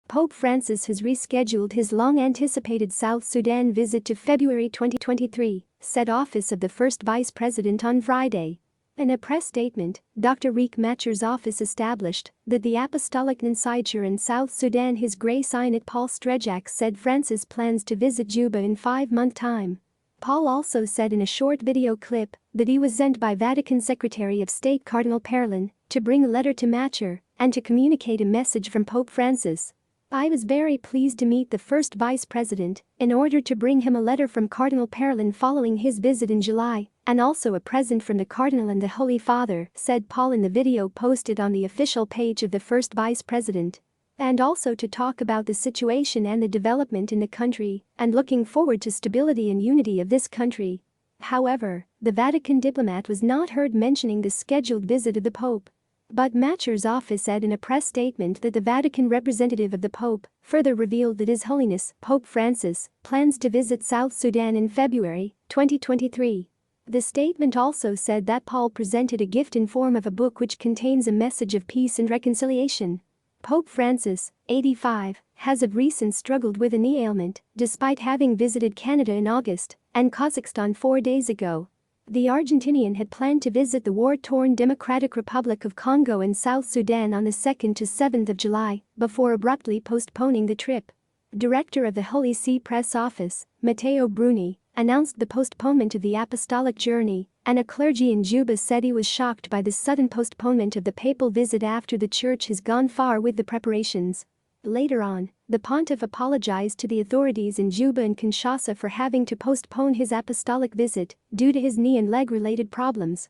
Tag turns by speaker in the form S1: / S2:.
S1: Pope Francis has rescheduled his long-anticipated South Sudan visit to February 2023, said Office of the First Vice President on Friday. In a press statement, Dr. Riek Machaer's office established that the Apostolic Nunciature in South Sudan, His Grace Inet Paul Strejak, said Francis plans to visit Juba in 5-month time. Paul also said in a short video clip that he was sent by Vatican Secretary of State Cardinal Parolin to bring a letter to Machaer and to communicate a message from Pope Francis. I was very pleased to meet the first vice president in order to bring him a letter from Cardinal Parolin following his visit in July, and also a present from the Cardinal and the Holy Father, said Paul in the video posted on the official page of the first vice president. And also to talk about the situation and the development in the country, and looking forward to stability and unity of this country. However, the Vatican diplomat was not heard mentioning the scheduled visit of the Pope. But Machaer's office said in a press statement that the Vatican representative of the Pope further revealed that His Holiness Pope Francis plans to visit South Sudan in February 2023. The statement also said that Paul presented a gift in form of a book which contains a message of peace and reconciliation. Pope Francis, 85, has of recent struggled with a knee ailment despite having visited Canada in August and Kazakhstan 4 days ago. The Argentinian had planned to visit the war-torn Democratic Republic of Congo and South Sudan on the 2nd to 7th of July before abruptly postponing the trip. Director of the Holy See Press Office, Matteo Bruni, announced the postponement of the apostolic journey, and a clergy in Juba said he was shocked by the sudden postponement of the papal visit after the church has gone far with the preparations. Later on, the pontiff apologized to the authorities in Juba and Kinshasa for having to postpone his apostolic visit due to his knee and leg-related problems.